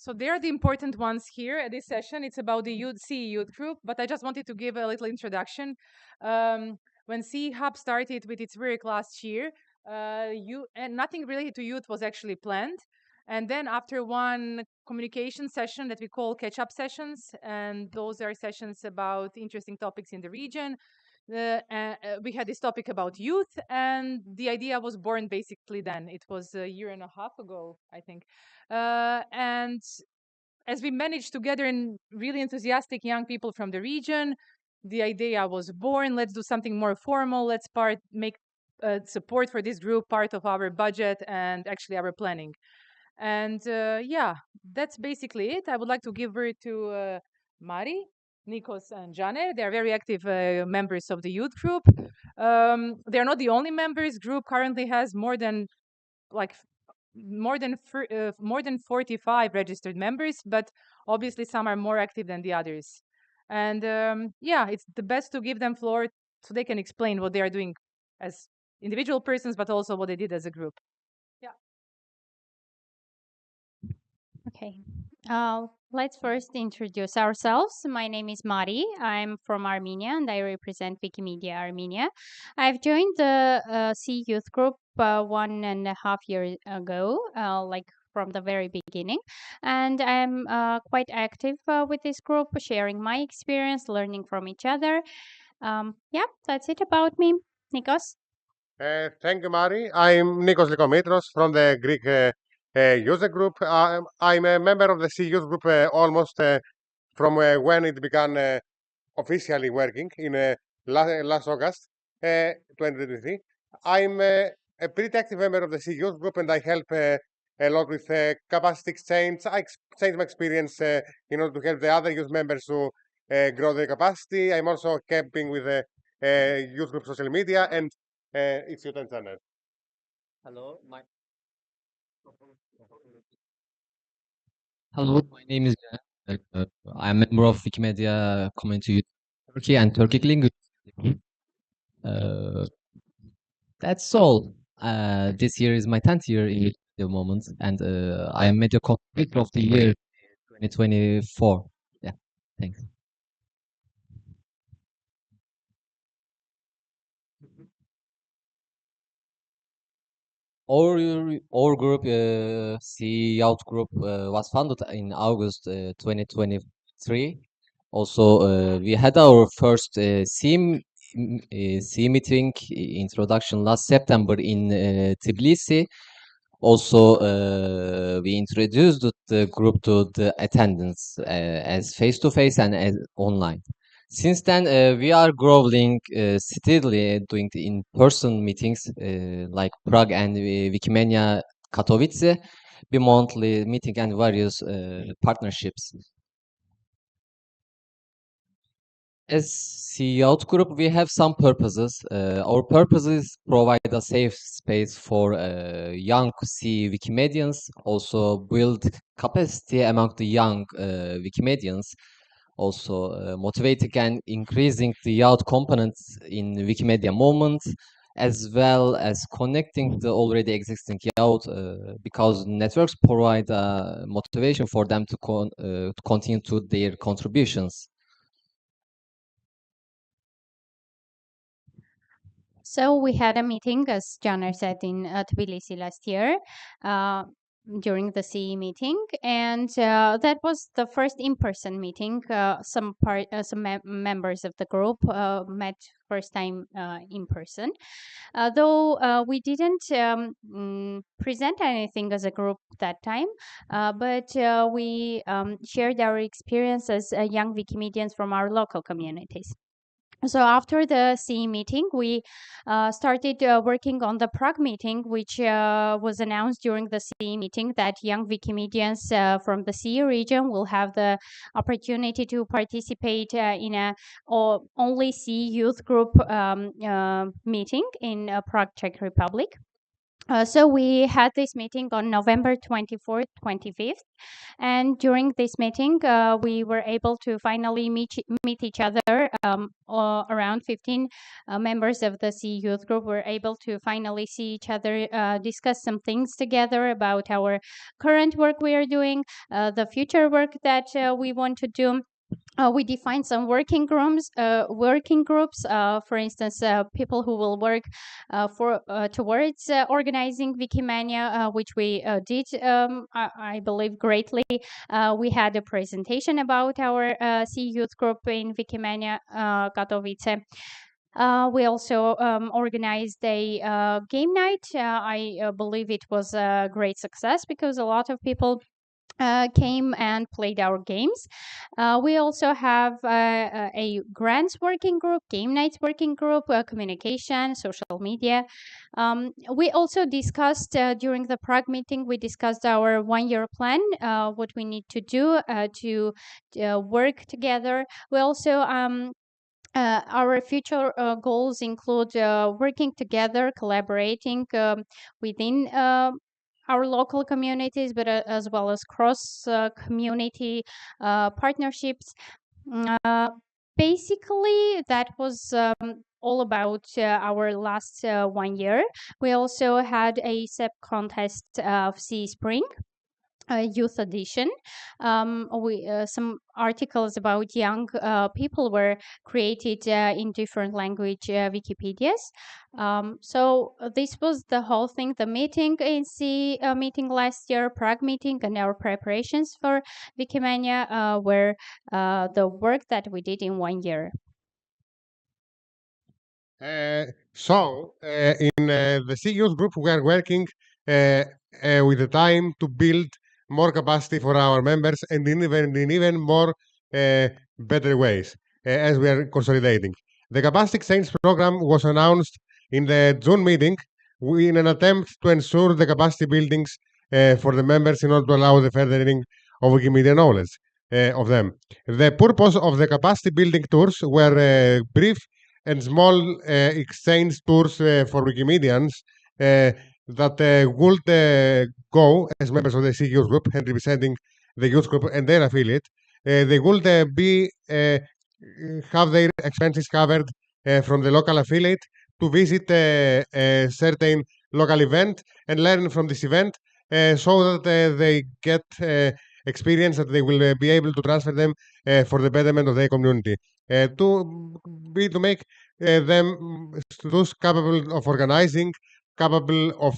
So they are the important ones here at this session. It's about the CEE Youth Group, but I just wanted to give a little introduction. When CEE Hub started with its work last year, and nothing related to youth was actually planned. And then after one communication session that we call catch-up sessions, and those are sessions about interesting topics in the region, we had this topic about youth, and the idea was born basically then. It was a year and a half ago, I think. And as we managed to gather in really enthusiastic young people from the region, the idea was born. Let's do something more formal. Let's make support for this group part of our budget and actually our planning. And yeah, that's basically it. I would like to give word to Mari, Nikos, and Jane. They are very active members of the youth group. They are not the only members. Group currently has more than like more than 45 registered members, but obviously some are more active than the others. And yeah, it's the best to give them floor so they can explain what they are doing as individual persons, but also what they did as a group. Yeah. Okay. Let's first introduce ourselves. My name is Mari. I'm from Armenia and I represent Wikimedia Armenia. I've joined the CEE Youth Group 1.5 years ago, like from the very beginning. And I'm quite active with this group, sharing my experience, learning from each other. Yeah, that's it about me. Nikos? Thank you, Mari. I'm Nikos Likomitros from the Greek user group. I'm a member of the CEE Youth Group almost from when it began officially working in last August 2023. I'm a pretty active member of the CEE Youth Group and I help a lot with capacity exchange. I exchange my experience in order to help the other youth members to grow their capacity. I'm also helping with the youth group social media and it's your turn, Janet. Hello, Hello, my name is Can. I'm a member of Wikimedia community Turkey and Turkic language. Uh, that's all. This year is my 10th year in the moment, and I am Media Coordinator of the year 2024. Yeah, thanks. Our group, CEE Youth Group, was founded in August 2023. Also, we had our first CEE meeting introduction last September in Tbilisi. Also, we introduced the group to the attendance as face-to-face and as online. Since then, we are growing steadily, doing the in-person meetings like Prague and Wikimedia Katowice, bi-monthly meeting and various partnerships. As CEE Youth Group, we have some purposes. Our purpose is provide a safe space for young CEE Wikimedians, also build capacity among the young Wikimedians, also motivating and increasing the youth components in Wikimedia movement, as well as connecting the already existing youth, because networks provide motivation for them to continue to their contributions. So we had a meeting, as Janer said, in Tbilisi last year during the CEE meeting, and that was the first in-person meeting. Some members of the group met first time in person. Though we didn't present anything as a group that time, but we shared our experience as young Wikimedians from our local communities. So after the CEE meeting, we started working on the Prague meeting, which was announced during the CEE meeting that young Wikimedians from the CEE region will have the opportunity to participate in a only CEE youth group meeting in Prague, Czech Republic. So we had this meeting on November 24th, 25th, and during this meeting, we were able to finally meet each other. Around 15 members of the CEE Youth Group were able to finally see each other, discuss some things together about our current work we are doing, the future work that we want to do. We defined some working groups. For instance, people who will work for towards organizing Wikimania, which we did, I believe, greatly. We had a presentation about our CEE Youth Group in Wikimania Katowice. We also organized a game night. I believe it was a great success because a lot of people came and played our games. We also have a grants working group, game nights working group, communication, social media. We also discussed during the Prague meeting, we discussed our 1-year plan, what we need to do to work together. We also our future goals include working together, collaborating within our local communities, but as well as cross community partnerships. Uh, Basically, that was all about our last 1 year. We also had a SEP contest of Sea Spring. Youth edition. Some articles about young people were created in different language Wikipedias. So this was the whole thing. The meeting in C meeting last year, Prague meeting, and our preparations for Wikimania were the work that we did in 1 year. In the CEE Youth Group, we are working with the time to build more capacity for our members and in even more better ways as we are consolidating. The capacity exchange program was announced in the June meeting in an attempt to ensure the capacity buildings for the members in order to allow the furthering of Wikimedia knowledge of them. The purpose of the capacity building tours were brief and small exchange tours for Wikimedians that would go as members of the CEE Youth Group and representing the youth group and their affiliate. They would have their expenses covered from the local affiliate to visit a certain local event and learn from this event so that they get experience that they will be able to transfer them for the betterment of their community. To make them those capable of organizing, capable of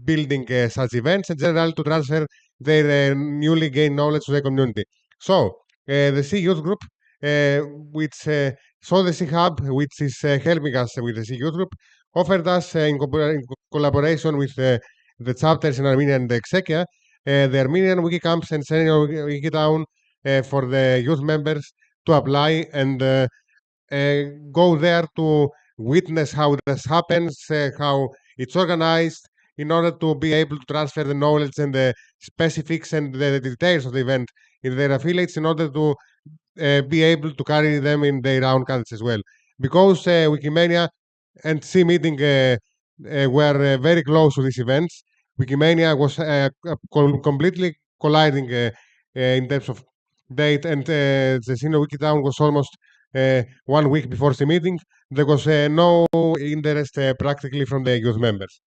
building such events, in general, to transfer their newly gained knowledge to the community. So, the CEE Youth Group, which the CEE Hub, which is helping us with the CEE Youth Group, offered us in collaboration with the chapters in Armenia and Czechia, the Armenian wiki camps and senior wiki town for the youth members to apply and go there to witness how this happens, how it's organized, in order to be able to transfer the knowledge and the specifics and the details of the event in their affiliates in order to be able to carry them in their own countries as well. Because Wikimania and C meeting were very close to these events, Wikimania was completely colliding in terms of date, and the senior Wikitown was almost 1 week before the meeting. There was no interest practically from the youth members.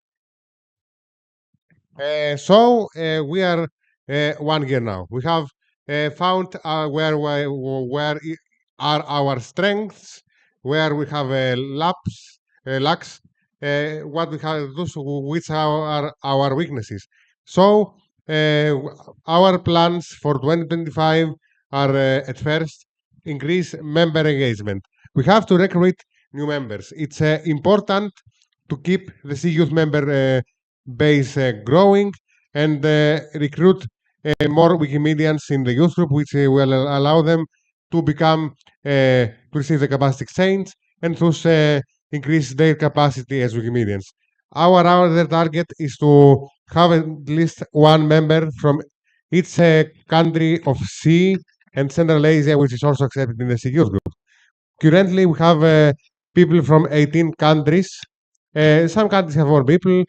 We are 1 year now. We have found where are our strengths, where we have lacks, what we have, those which are our weaknesses. So our plans for 2025 are at first increase member engagement. We have to recruit new members. It's important to keep the CEE Youth member base growing and recruit more Wikimedians in the youth group, which will allow them to become to receive the capacity exchange and thus increase their capacity as Wikimedians. Our other target is to have at least one member from each country of CEE and Central Asia, which is also accepted in the CEE Youth Group. Currently, we have people from 18 countries Some countries have more people,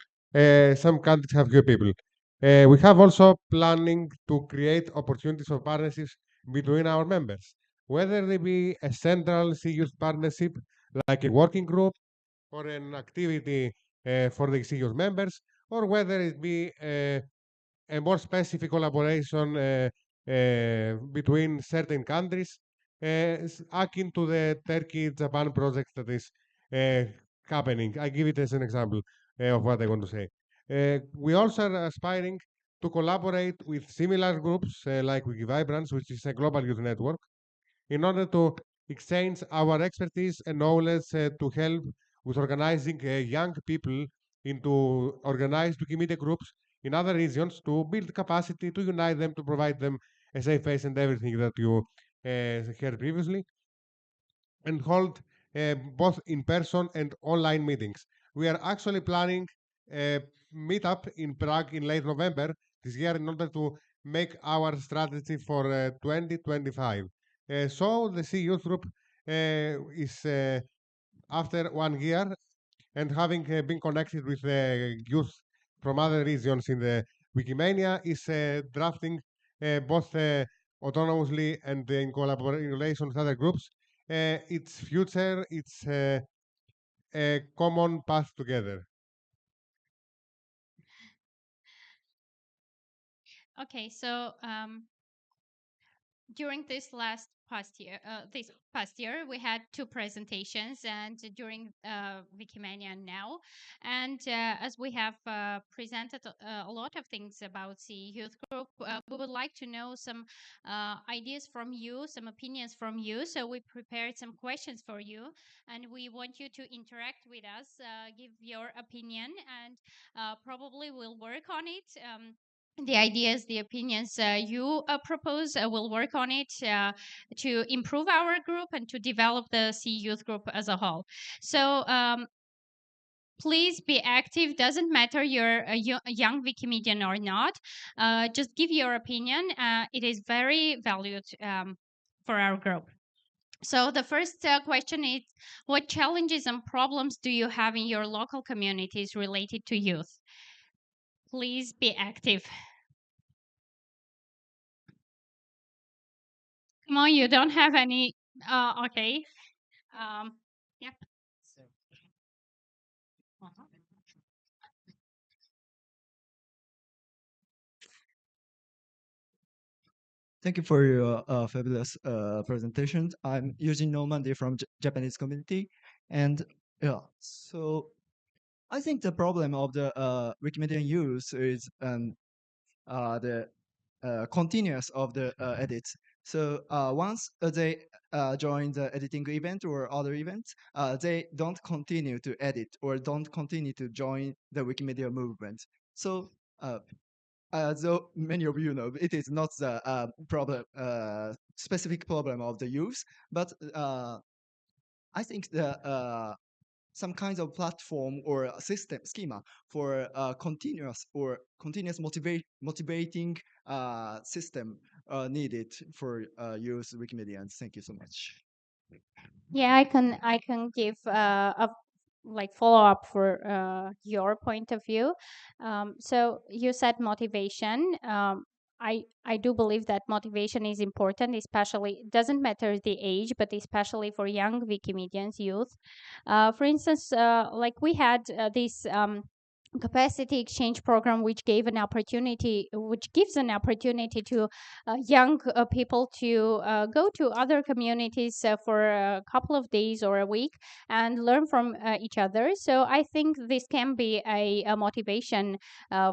some countries have fewer people. We have also planning to create opportunities for partnerships between our members, whether they be a central CE Youth partnership, like a working group, or an activity for the CE Youth members, or whether it be a more specific collaboration between certain countries, akin to the Turkey-Japan project that is uh, happening. I give it as an example of what I want to say. We also are aspiring to collaborate with similar groups like Wikivibrance, which is a global youth network, in order to exchange our expertise and knowledge to help with organizing young people into organized Wikimedia groups in other regions to build capacity, to unite them, to provide them a safe space and everything that you heard previously, and hold both in person and online meetings. We are actually planning a meetup in Prague in late November this year in order to make our strategy for 2025. So the CE Youth Group is after 1 year and having been connected with youth from other regions in the Wikimedia, is drafting both autonomously and in collaboration with other groups its future, its a common path together. Okay, so during this past year, we had two presentations, and during Wikimania now, and as we have presented a lot of things about the youth group, we would like to know some ideas from you, some opinions from you. So we prepared some questions for you, and we want you to interact with us, give your opinion, and probably we'll work on it. The ideas, the opinions you propose, we'll work on it to improve our group and to develop the CE Youth Group as a whole. So please be active. Doesn't matter you're a young Wikimedian or not. Just give your opinion. It is very valued for our group. So the first question is, what challenges and problems do you have in your local communities related to youth? Please be active. Come on, you don't have any. Okay. Yeah. Uh-huh. Thank you for your fabulous presentation. I'm Eugene Normandy from Japanese community, and yeah, so I think the problem of the Wikimedia use is the continuous of the edits. So once they join the editing event or other events, they don't continue to edit or don't continue to join the Wikimedia movement. So though many of you know, it is not the problem, specific problem of the youth, but I think the some kinds of platform or a system schema for continuous motivating system needed for youth Wikimedians. Thank you so much. Yeah, I can give a like follow up for your point of view. So you said motivation. I do believe that motivation is important, especially it doesn't matter the age, but especially for young Wikimedians, youth. For instance, like we had this capacity exchange program, which gives an opportunity to young people to go to other communities for a couple of days or a week and learn from each other. So I think this can be a motivation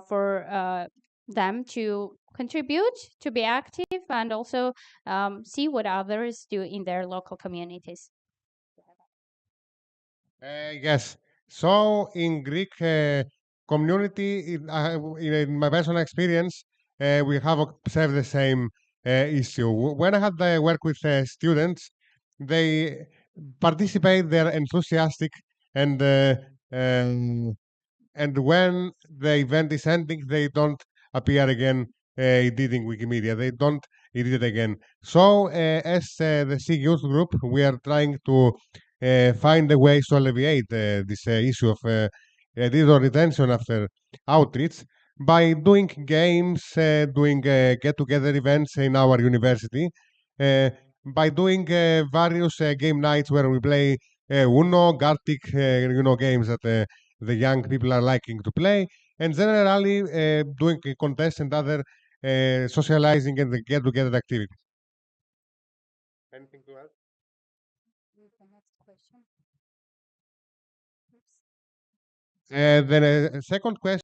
for them to contribute, to be active, and also see what others do in their local communities. Yes. So in Greek community, in my personal experience, we have observed the same issue. When I had work with students, they participate, they're enthusiastic, and and when the event is ending, they don't appear again editing Wikimedia. They don't edit it again. So, as the C Youth Group, we are trying to find a way to alleviate this issue of did or retention after outreach by doing games, doing get-together events in our university, uh, by doing various game nights where we play Uno, Gartic, games that the young people are liking to play, and generally doing contests and other socializing and get-together activities. Anything to add? The next question. The second question.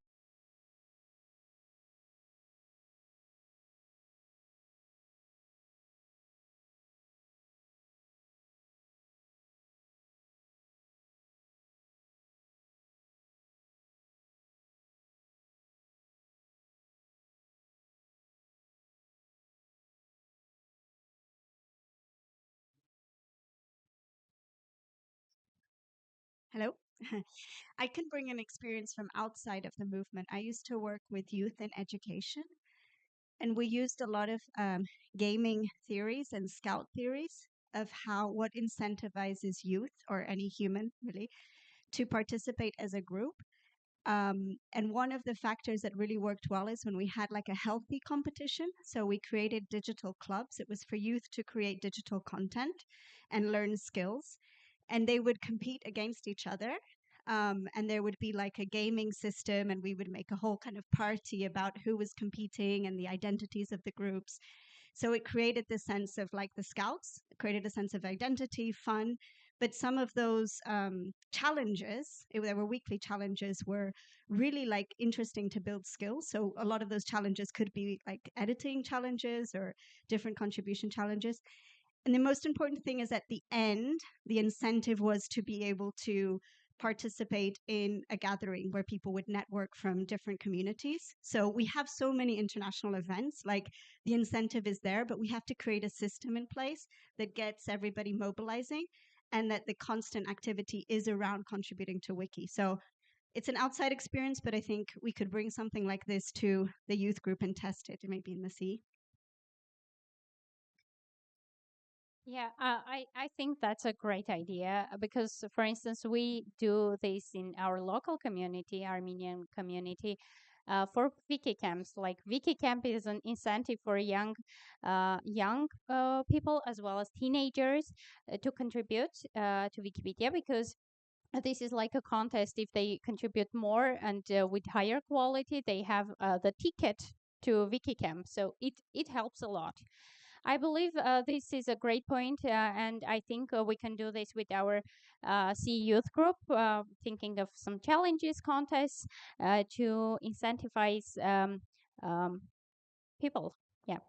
Hello. I can bring an experience from outside of the movement. I used to work with youth in education, and we used a lot of gaming theories and scout theories of what incentivizes youth or any human really to participate as a group. And one of the factors that really worked well is when we had like a healthy competition. So we created digital clubs. It was for youth to create digital content and learn skills. And they would compete against each other. And there would be like a gaming system, and we would make a whole kind of party about who was competing and the identities of the groups. So it created this sense of like the scouts, it created a sense of identity, fun. But some of those challenges, there were weekly challenges, were really like interesting to build skills. So a lot of those challenges could be like editing challenges or different contribution challenges. And the most important thing is at the end, the incentive was to be able to participate in a gathering where people would network from different communities. So we have so many international events, like the incentive is there, but we have to create a system in place that gets everybody mobilizing and that the constant activity is around contributing to Wiki. So it's an outside experience, but I think we could bring something like this to the youth group and test it, maybe in the CEE. Yeah, I think that's a great idea because, for instance, we do this in our local community, Armenian community, for Wiki camps. Like Wiki camp is an incentive for young people as well as teenagers to contribute to Wikipedia because this is like a contest. If they contribute more and with higher quality, they have the ticket to Wikicamp. So it helps a lot. I believe this is a great point, and I think we can do this with our CEE Youth Group, thinking of some challenges, contests to incentivize um, people. Yeah.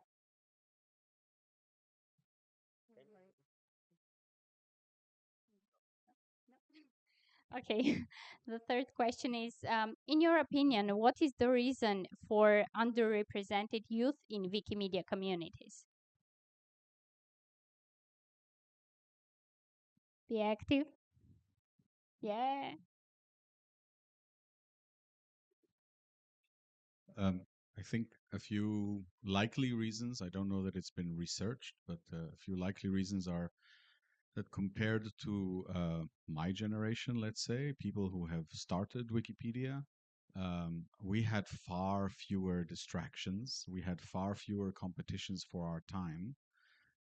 Okay. The third question is, in your opinion, what is the reason for underrepresented youth in Wikimedia communities? Be active. Yeah. I think a few likely reasons, I don't know that it's been researched, but a few likely reasons are that compared to my generation, let's say, people who have started Wikipedia, we had far fewer distractions. We had far fewer competitions for our time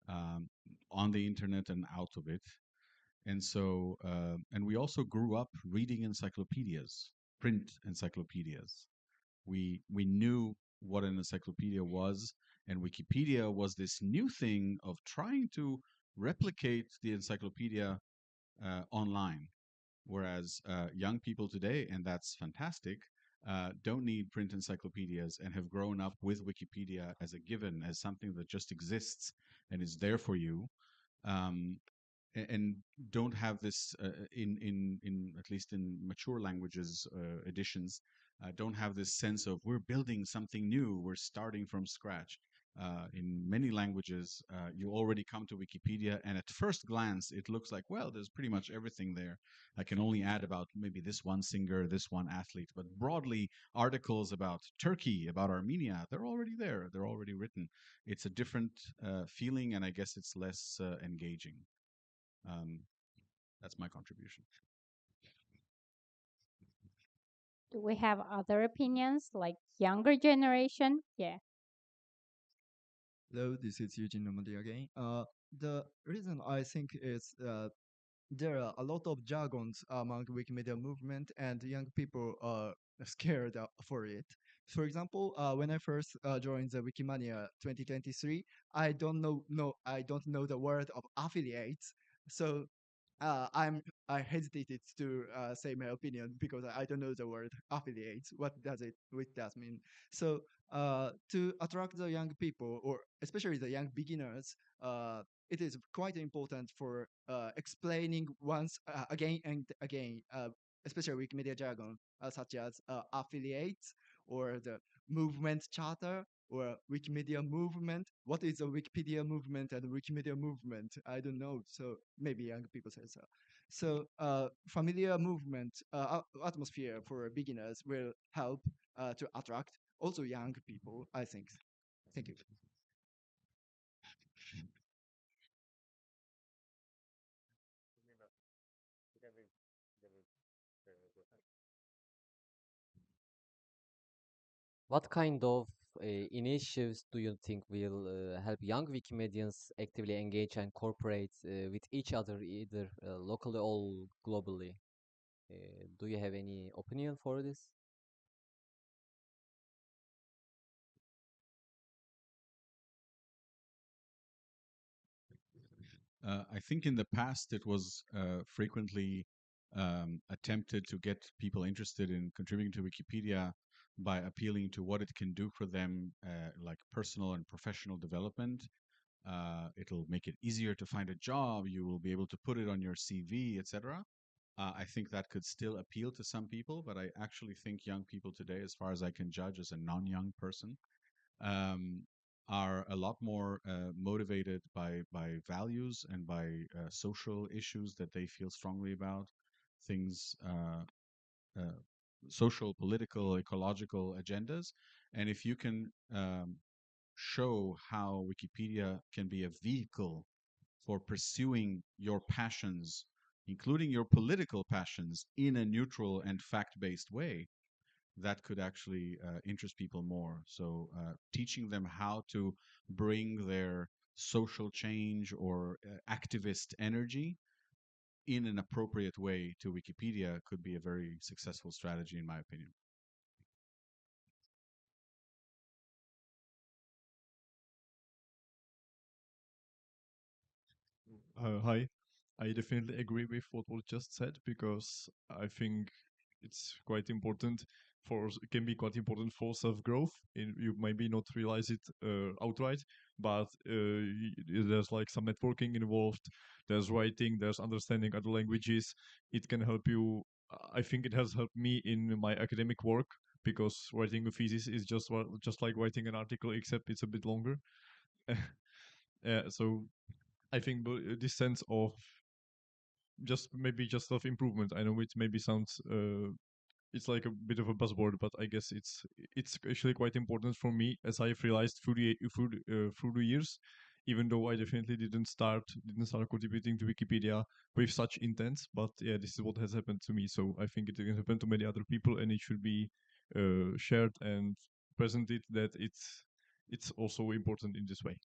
um, on the internet and out of it. And so, and we also grew up reading encyclopedias, print encyclopedias. We knew what an encyclopedia was, and Wikipedia was this new thing of trying to replicate the encyclopedia online. Whereas young people today, and that's fantastic, don't need print encyclopedias and have grown up with Wikipedia as a given, as something that just exists and is there for you. Um, and don't have this in at least in mature languages editions, don't have this sense of we're building something new, we're starting from scratch. In many languages, you already come to Wikipedia, and at first glance, it looks like, well, there's pretty much everything there. I can only add about maybe this one singer, this one athlete, but broadly, articles about Turkey, about Armenia, they're already there. They're already written. It's a different feeling, and I guess it's less engaging. Um, that's my contribution. Do we have other opinions, like younger generation? Yeah. Hello, this is Eugene Nomadi again. The reason I think is there are a lot of jargons among Wikimedia movement, and young people are scared for it. For example, when I first joined the Wikimania 2023, I don't know the word of affiliates, so I hesitated to say my opinion because I don't know the word affiliates. What does mean? So to attract the young people, or especially the young beginners, it is quite important for explaining once again and again, especially Wikimedia jargon, such as affiliates or the movement charter or Wikimedia movement. What is a Wikipedia movement and Wikimedia movement? I don't know. So maybe young people say so. So familiar movement atmosphere for beginners will help to attract also young people, I think. Thank you. What kind of initiatives do you think will help young Wikimedians actively engage and cooperate with each other, either locally or globally? Do you have any opinion for this? I think in the past it was frequently attempted to get people interested in contributing to Wikipedia by appealing to what it can do for them, like personal and professional development. It'll make it easier to find a job. You will be able to put it on your CV, etc. I think that could still appeal to some people, but I actually think young people today, as far as I can judge as a non-young person, um, are a lot more motivated by values and by social issues that they feel strongly about, things, uh, social, political, ecological agendas. And if you can show how Wikipedia can be a vehicle for pursuing your passions, including your political passions, in a neutral and fact-based way, that could actually interest people more. So teaching them how to bring their social change or activist energy in an appropriate way to Wikipedia could be a very successful strategy, in my opinion. Hi. I definitely agree with what was just said because I think it's quite important it can be quite important for self-growth. You maybe not realize it outright, but there's like some networking involved. There's writing, there's understanding other languages. It can help you. I think it has helped me in my academic work because writing a thesis is just like writing an article, except it's a bit longer. So I think this sense of just self improvement. I know it maybe sounds it's like a bit of a buzzword, but I guess it's actually quite important for me as I've realized through the years. Even though I definitely didn't start contributing to Wikipedia with such intent, but yeah, this is what has happened to me. So I think it can happen to many other people, and it should be shared and presented that it's also important in this way.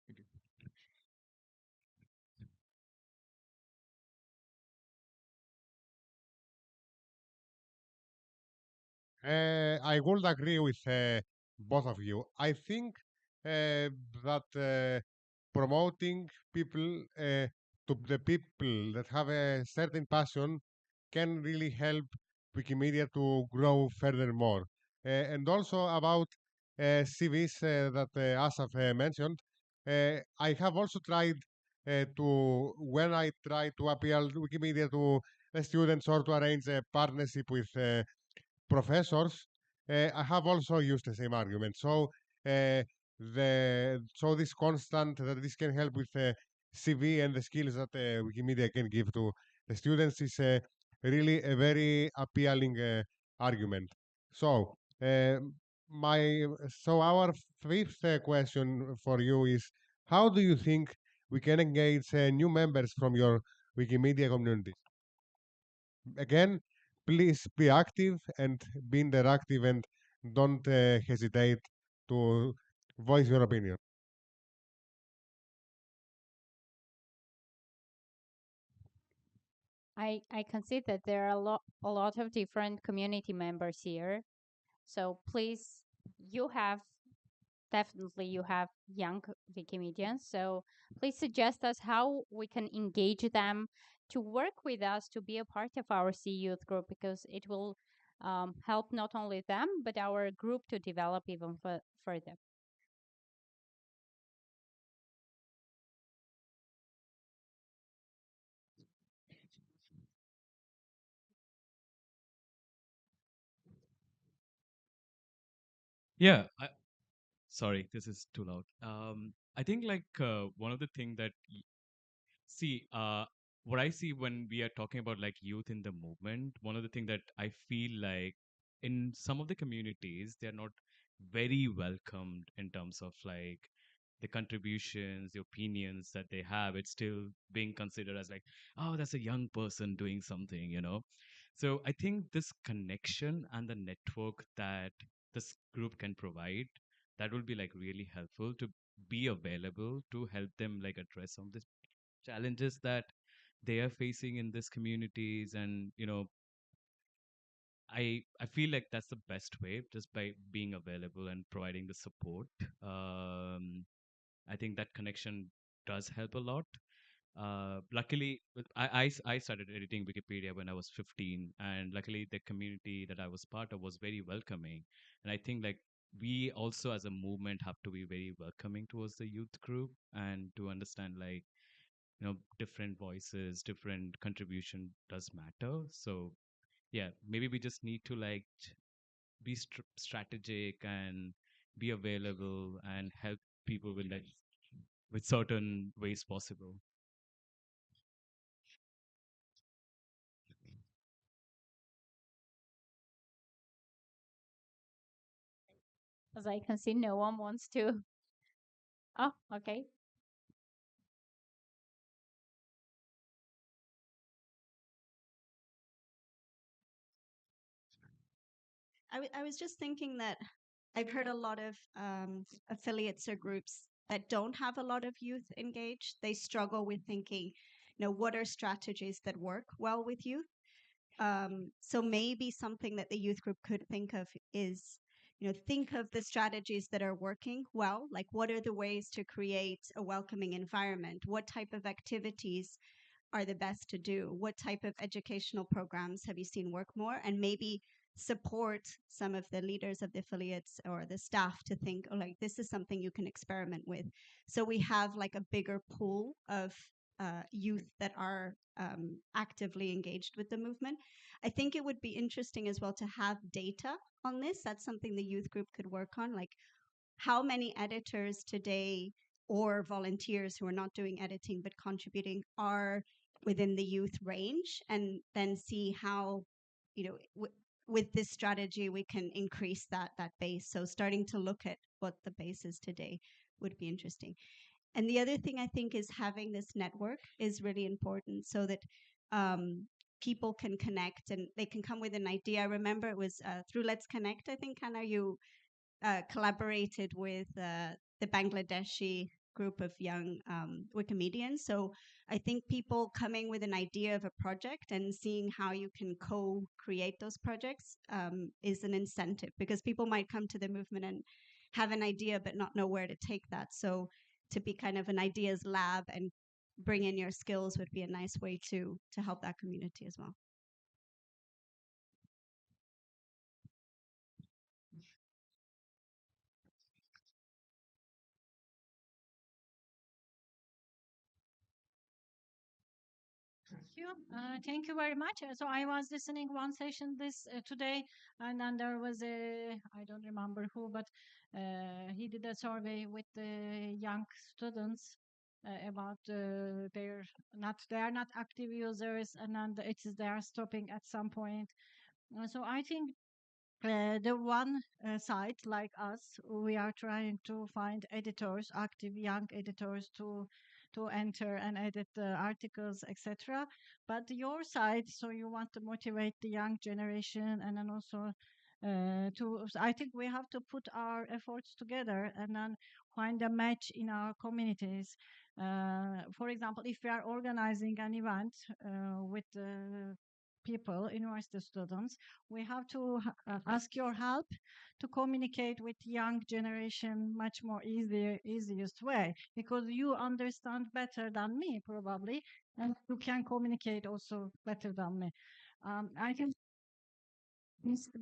Thank you. I would agree with both of you. I think that promoting people to the people that have a certain passion can really help Wikimedia to grow furthermore. And also about CVs that Asaf mentioned, I have also tried when I try to appeal Wikimedia to the students or to arrange a partnership with professors, I have also used the same argument. So this constant that this can help with the CV and the skills that Wikimedia can give to the students is really a very appealing argument. So uh, our fifth question for you is: how do you think we can engage new members from your Wikimedia community? Again, please be active and be interactive and don't hesitate to voice your opinion. I can see that there are a lot of different community members here. So please, you have definitely you have young Wikimedians. So please suggest us how we can engage them to work with us to be a part of our CEE Youth Group, because it will help not only them but our group to develop even further. Yeah, sorry, this is too loud. I think like one of the thing that see, what I see when we are talking about like youth in the movement, one of the thing that I feel like in some of the communities, they're not very welcomed in terms of like the contributions, the opinions that they have. It's still being considered as like, oh, that's a young person doing something, you know? So I think this connection and the network that this group can provide, that will be like really helpful to be available to help them like address some of these challenges that they are facing in these communities. And you know, I feel like that's the best way, just by being available and providing the support. I think that connection does help a lot. Luckily, I started editing Wikipedia when I was 15, and luckily the community that I was part of was very welcoming. And I think like we also as a movement have to be very welcoming towards the youth group and to understand like, you know, different voices, different contribution does matter. So yeah, maybe we just need to like be strategic and be available and help people with like with certain ways possible. As I can see, no one wants to. Oh, okay. I was just thinking that I've heard a lot of affiliates or groups that don't have a lot of youth engaged. They struggle with thinking, you know, what are strategies that work well with youth? So maybe something that the youth group could think of is, you know, think of the strategies that are working well. Like, what are the ways to create a welcoming environment? What type of activities are the best to do? What type of educational programs have you seen work more? And maybe support some of the leaders of the affiliates or the staff to think, oh, like, this is something you can experiment with. So we have like a bigger pool of youth that are actively engaged with the movement. I think it would be interesting as well to have data on this. That's something the youth group could work on. Like, how many editors today or volunteers who are not doing editing but contributing are within the youth range, and then see how, you know, with this strategy we can increase that base. So starting to look at what the base is today would be interesting. And the other thing I think is having this network is really important, so that people can connect and they can come with an idea. I remember it was through Let's Connect, I think, Hannah, you collaborated with the Bangladeshi group of young Wikimedians. So I think people coming with an idea of a project and seeing how you can co-create those projects is an incentive, because people might come to the movement and have an idea but not know where to take that. So to be kind of an ideas lab and bring in your skills would be a nice way to help that community as well. Thank you very much. So I was listening one session this today, and then there was I don't remember who, but he did a survey with the young students about they are not active users, and then they are stopping at some point. So I think the one side like us, we are trying to find editors, active young editors, to enter and edit the articles, etc. But your side, so you want to motivate the young generation, and then also I think we have to put our efforts together and then find a match in our communities. For example, if we are organizing an event with people, university students, we have to ask your help to communicate with young generation much more easiest way, because you understand better than me probably, and you can communicate also better than me. I think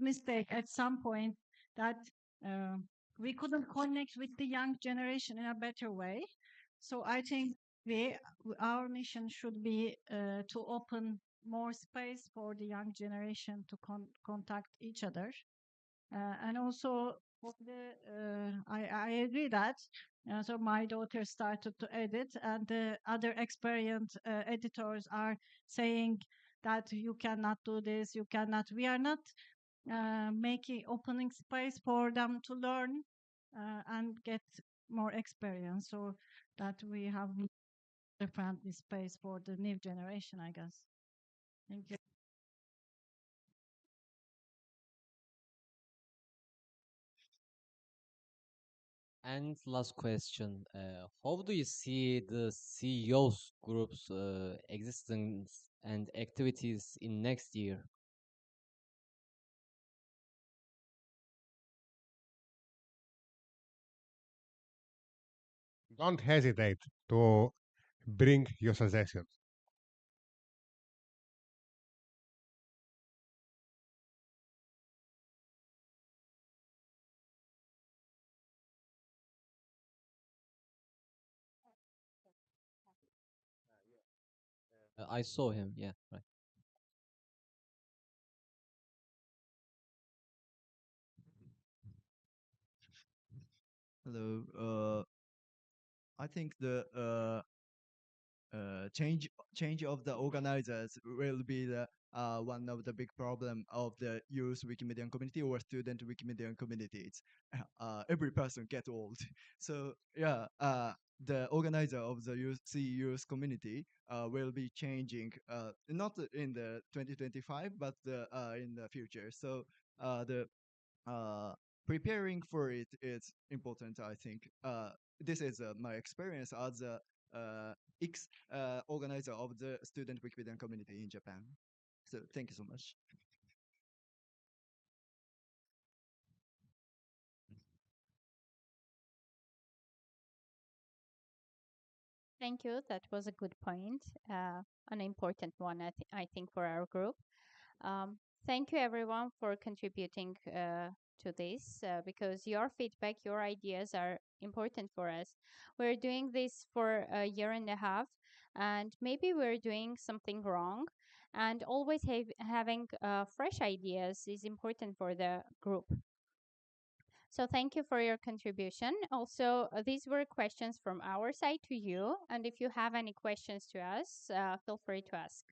mistake at some point that uh, we couldn't connect with the young generation in a better way. So I think our mission should be to open more space for the young generation to contact each other. And also, I agree that. So my daughter started to edit, and the other experienced editors are saying that you cannot do this, you cannot. We are not making opening space for them to learn and get more experience, so that we have different space for the new generation, I guess. Thank you. And last question, how do you see the CEOs groups existence and activities in next year? Don't hesitate to bring your suggestions. I saw him, yeah, right. Hello. I think the change of the organizers will be the one of the big problem of the youth Wikimedia community or student Wikimedia communities. Every person get old, so yeah. The organizer of the youth community will be changing, not in the 2025, but in the future. So the uh, preparing for it is important, I think. This is my experience as a ex organizer of the student Wikipedia community in Japan. So thank you so much. Thank you. That was a good point, an important one, I think, for our group. Thank you, everyone, for contributing to this, because your feedback, your ideas are important for us. We're doing this for a year and a half, and maybe we're doing something wrong. And always having fresh ideas is important for the group. So thank you for your contribution. Also, these were questions from our side to you. And if you have any questions to us, feel free to ask.